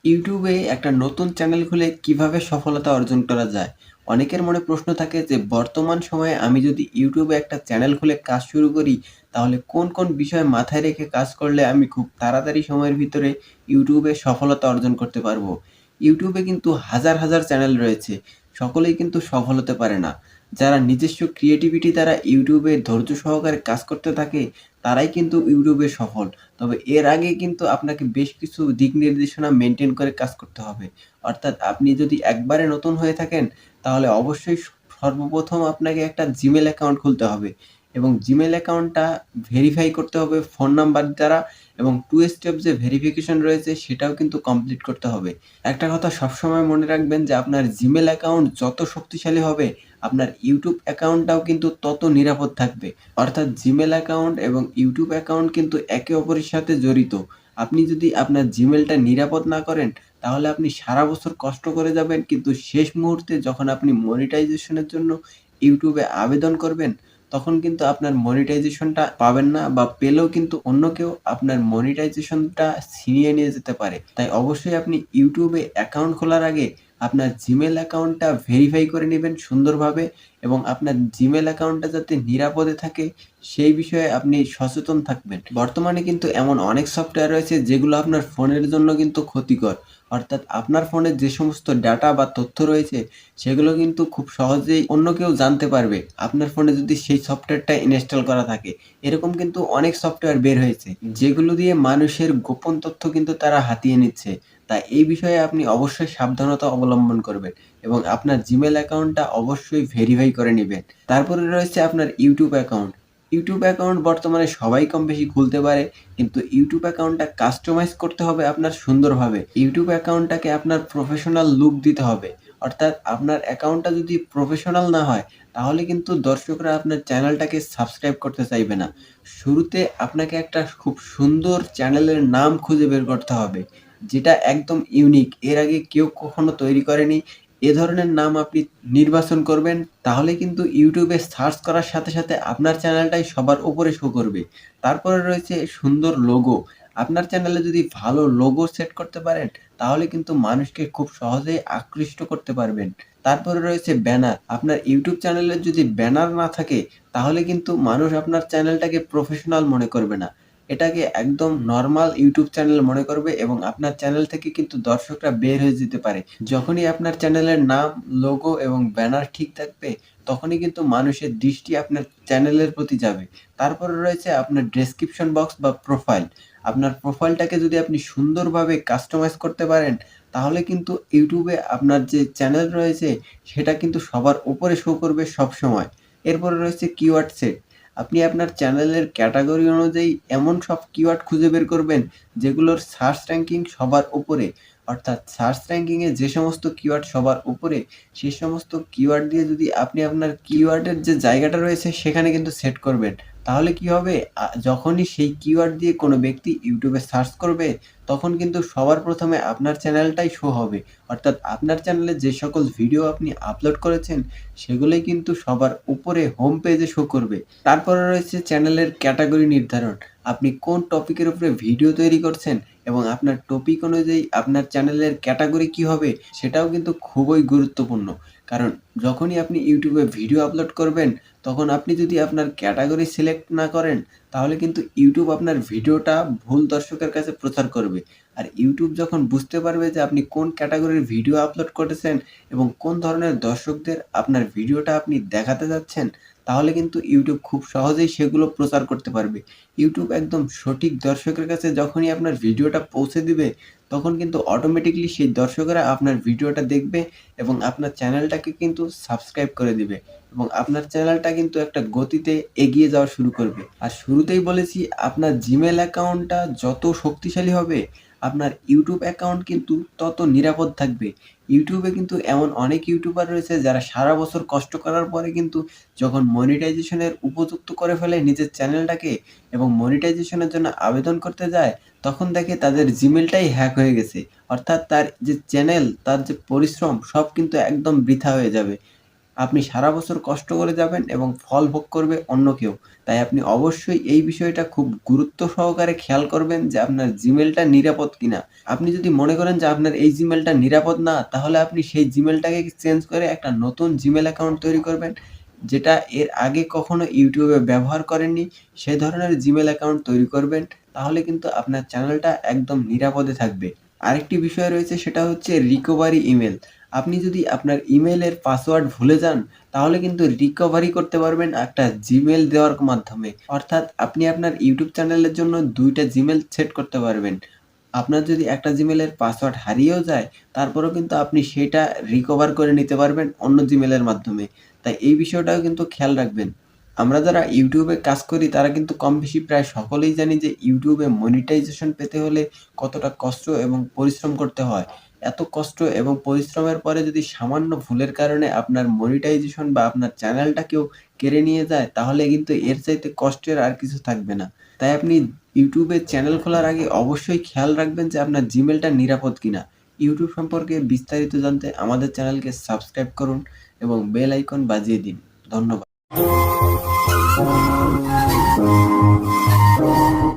ইউটিউবে একটা নতুন চ্যানেল খুলে কিভাবে সফলতা অর্জন করা যায়? অনেকের মনে প্রশ্ন থাকে যে বর্তমান সময়ে আমি যদি ইউটিউবে একটা চ্যানেল খুলে কাজ শুরু করি, তাহলে কোন বিষয় মাথায় রেখে কাজ করলে আমি খুব তাড়াতাড়ি সময়ের ভিতরে ইউটিউবে সফলতা অর্জন করতে পারবো? ইউটিউবে কিন্তু হাজার চ্যানেল রয়েছে। সকলেই কিন্তু সফল হতে পারে না। যারা নিজস্ব ক্রিয়েটিভিটি দ্বারা ইউটিউবে ধৈর্য সহকারে কাজ করতে থাকে, তারাই কিন্তু ইউটিউবে সফল। তবে এর আগে কিন্তু আপনাকে বেশ কিছু দিক নির্দেশনা মেইনটেইন করে কাজ করতে হবে। অর্থাৎ আপনি যদি একবারে নতুন হয়ে থাকেন, তাহলে অবশ্যই সর্বপ্রথম আপনাকে একটা Gmail অ্যাকাউন্ট খুলতে হবে এবং Gmail অ্যাকাউন্টটা ভেরিফাই করতে হবে ফোন নাম্বার দ্বারা এবং 2 স্টেপ যে ভেরিফিকেশন রয়েছে সেটাও কিন্তু কমপ্লিট করতে হবে। একটা কথা সবসময় মনে রাখবেন যে আপনার Gmail অ্যাকাউন্ট যত শক্তিশালী হবে, আপনার YouTube অ্যাকাউন্টটাও কিন্তু তত নিরাপদ থাকবে। অর্থাৎ Gmail অ্যাকাউন্ট এবং YouTube অ্যাকাউন্ট কিন্তু একে অপরের সাথে জড়িত। আপনি যদি আপনার Gmailটা নিরাপদ না করেন, তাহলে আপনি সারা বছর কষ্ট করে যাবেন কিন্তু শেষ মুহূর্তে যখন আপনি মনিটাইজেশনের জন্য YouTube এ আবেদন করবেন, তখন কিন্তু আপনার মনিটাইজেশনটা পাবেন না বা পেলেও কিন্তু অন্য কেউ আপনার মনিটাইজেশনটা ছিনিয়ে নিয়ে যেতে পারে। তাই অবশ্যই আপনি YouTube এ অ্যাকাউন্ট খোলার আগে আপনার Gmail অ্যাকাউন্টটা ভেরিফাই করে নিবেন সুন্দরভাবে এবং আপনার Gmail অ্যাকাউন্টটা যাতে নিরাপদে থাকে সেই বিষয়ে আপনি সচেতন থাকবেন। বর্তমানে কিন্তু এমন অনেক সফটওয়্যার রয়েছে যেগুলো আপনার ফোনের জন্য কিন্তু ক্ষতিকর। অর্থাৎ আপনার ফোনে যে সমস্ত ডাটা বা তথ্য রয়েছে সেগুলো কিন্তু খুব সহজেই অন্য কেউ জানতে পারবে। আপনার ফোনে যদি সেই সফটওয়্যারটা ইনস্টল করা থাকে। এরকম কিন্তু অনেক সফটওয়্যার বের হয়েছে যেগুলো দিয়ে মানুষের গোপন তথ্য কিন্তু তারা হাতিয়ে নিচ্ছে। তাই এই বিষয়ে আপনি অবশ্যই সাবধানতা অবলম্বন করবেন এবং আপনার Gmail অ্যাকাউন্টটা অবশ্যই ভেরিফাই করে নিবেন। তারপরে রয়েছে আপনার YouTube অ্যাকাউন্ট। YouTube অ্যাকাউন্ট বর্তমানে সবাই কমবেশি খুলতে পারে, কিন্তু YouTube অ্যাকাউন্টটা কাস্টমাইজ করতে হবে আপনার সুন্দরভাবে। YouTube অ্যাকাউন্টটাকে আপনার প্রফেশনাল লুক দিতে হবে। অর্থাৎ আপনার অ্যাকাউন্টটা যদি প্রফেশনাল না হয়, তাহলে কিন্তু দর্শকরা আপনার চ্যানেলটাকে সাবস্ক্রাইব করতে চাইবে না। শুরুতে আপনাকে একটা খুব সুন্দর চ্যানেলের নাম খুঁজে বের করতে হবে, যেটা একদম ইউনিক। এর আগে কেউ কখনো তৈরি করেনি। এ ধরনের নাম আপনি নির্বাচন করবেন, তাহলে কিন্তু YouTube এ সার্চ করার সাথে আপনার চ্যানেলটাই সবার উপরে শো করবে। তারপরে রয়েছে সুন্দর লোগো। আপনার চ্যানেলে যদি ভালো লোগো সেট করতে পারেন, তাহলে কিন্তু মানুষকে খুব সহজেই আকৃষ্ট করতে পারবেন। তারপরে রয়েছে ব্যানার। আপনার YouTube চ্যানেলের যদি ব্যানার না থাকে, তাহলে কিন্তু মানুষ আপনার চ্যানেলটাকে প্রফেশনাল মনে করবে না। এটাকে একদম নরমাল YouTube চ্যানেল মনে করবে এবং আপনার চ্যানেল থেকে কিন্তু দর্শকরা বের হয়ে যেতে পারে। যখনই আপনার চ্যানেলের নাম, লোগো এবং ব্যানার ঠিক থাকবে, তখনই কিন্তু মানুষের দৃষ্টি আপনার চ্যানেলের প্রতি যাবে। তারপরে রয়েছে আপনার ডেসক্রিপশন বক্স বা প্রোফাইল। আপনার প্রোফাইলটাকে যদি আপনি সুন্দরভাবে কাস্টমাইজ করতে পারেন, তাহলে কিন্তু YouTube এ আপনার যে চ্যানেল রয়েছে, সেটা কিন্তু সবার উপরে শো করবে সবসময়। এরপরে রয়েছে কিওয়ার্ড সেট। আপনি আপনার চ্যানেলের ক্যাটেগরি অনুযায়ী এমন সব কিওয়ার্ড খুঁজে বের করবেন, যেগুলোর সার্চ র‍্যাংকিং সবার উপরে। অর্থাৎ সার্চ র‍্যাংকিং এ যে সমস্ত কিওয়ার্ড সবার উপরে, সেই সমস্ত কিওয়ার্ড দিয়ে যদি আপনি আপনার কিওয়ার্ডের যে জায়গাটা রয়েছে সেখানে কিন্তু সেট করবেন। তাহলে কি হবে? যখনই সেই কিওয়ার্ড দিয়ে কোনো ব্যক্তি YouTube এ সার্চ করবে, তখন কিন্তু সবার প্রথমে আপনার চ্যানেলটাই শো হবে। অর্থাৎ আপনার চ্যানেলে যে সকল ভিডিও আপনি আপলোড করেছেন, সেগুলোই কিন্তু সবার উপরে হোম পেজে শো করবে। তারপরে রয়েছে চ্যানেলের ক্যাটেগরি নির্ধারণ। আপনি কোন টপিকের উপরে ভিডিও তৈরি করছেন এবং আপনার টপিক অনুযায়ী আপনার চ্যানেলের ক্যাটেগরি কি হবে, সেটাও কিন্তু খুবই গুরুত্বপূর্ণ। কারণ যখনই আপনি YouTube এ ভিডিও আপলোড করবেন, তখন আপনি যদি আপনার ক্যাটেগরি সিলেক্ট না করেন, তাহলে কিন্তু YouTube আপনার ভিডিওটা ভুল দর্শকের কাছে প্রচার করবে। আর YouTube যখন বুঝতে পারবে যে আপনি কোন ক্যাটেগরির ভিডিও আপলোড করেছেন এবং কোন ধরনের দর্শকদের আপনার ভিডিওটা আপনি দেখাতে যাচ্ছেন, তাহলে কিন্তু YouTube খুব সহজেই সেগুলো প্রচার করতে পারবে। YouTube একদম সঠিক দর্শকের কাছে যখনই আপনার ভিডিওটা পৌঁছে দিবে, তখন কিন্তু অটোমেটিক্যালি সেই দর্শকেরা আপনার ভিডিওটা দেখবে এবং আপনার চ্যানেলটাকে কিন্তু সাবস্ক্রাইব করে দিবে এবং আপনার চ্যানেলটা কিন্তু একটা গতিতে এগিয়ে যাওয়া শুরু করবে। আর শুরুতেই বলেছি, আপনার Gmail অ্যাকাউন্টটা যত শক্তিশালী হবে, আপনার YouTube অ্যাকাউন্ট কিন্তু তত নিরাপদ থাকবে। YouTube এ কিন্তু এমন অনেক ইউটিউবার রয়েছে যারা সারা বছর কষ্ট করার পরে কিন্তু যখন মনিটাইজেশন এর উপযুক্ত করে ফেলে নিজের চ্যানেলটাকে এবং মনিটাইজেশন এর জন্য আবেদন করতে যায়, তখন দেখে তাদের Gmailটাই হ্যাক হয়ে গেছে। অর্থাৎ তার যে চ্যানেল, তার যে পরিশ্রম সব কিন্তু একদম বৃথা হয়ে যাবে। আপনি সারা বছর কষ্ট করে যাবেন এবং ফল ভোগ করবে অন্য কেউ। তাই আপনি অবশ্যই এই বিষয়টা খুব গুরুত্ব সহকারে খেয়াল করবেন যে আপনার Gmailটা নিরাপদ কিনা। আপনি যদি মনে করেন যে আপনার এই Gmailটা নিরাপদ না, তাহলে আপনি সেই Gmailটাকে চেঞ্জ করে একটা নতুন Gmail অ্যাকাউন্ট তৈরি করবেন, যেটা এর আগে কখনো YouTube এ ব্যবহার করেননি, সে ধরনের Gmail অ্যাকাউন্ট তৈরি করবেন। তাহলে কিন্তু আপনার চ্যানেলটা একদম নিরাপদে থাকবে। আরেকটি বিষয় রয়েছে, সেটা হচ্ছে রিকভারি ইমেইল। আপনি যদি আপনার ইমেইলের পাসওয়ার্ড ভুলে যান, তাহলে কিন্তু রিকভারি করতে পারবেন একটা Gmail দেওয়ার মাধ্যমে। অর্থাৎ আপনি আপনার YouTube চ্যানেলের জন্য ২ টা Gmail সেট করতে পারবেন। আপনার যদি একটা Gmail-এর পাসওয়ার্ড হারিয়েও যায়, তারপরেও কিন্তু আপনি সেটা রিকভার করে নিতে পারবেন অন্য Gmail-এর মাধ্যমে। তাই এই বিষয়টাও কিন্তু খেয়াল রাখবেন। আমরা যারা YouTube এ কাজ করি, তারা কিন্তু কম বেশি প্রায় সকলেই জানি যে YouTube এ মনিটাইজেশন পেতে হলে কতটা কষ্ট এবং পরিশ্রম করতে হয়। এত কষ্ট এবং পরিশ্রমের পরে যদি সামান্য ভুলের কারণে আপনার মনিটাইজেশন বা আপনার চ্যানেলটা কেউ কেড়ে নিয়ে যায়, তাহলে কিন্তু এর চাইতে কষ্টের আর কিছু থাকবে না। তাই আপনি YouTube এ চ্যানেল খোলার আগে অবশ্যই খেয়াল রাখবেন যে আপনার Gmailটা নিরাপদ কিনা। YouTube সম্পর্কে বিস্তারিত জানতে আমাদের চ্যানেলকে সাবস্ক্রাইব করুন এবং বেল আইকন বাজিয়ে দিন। ধন্যবাদ।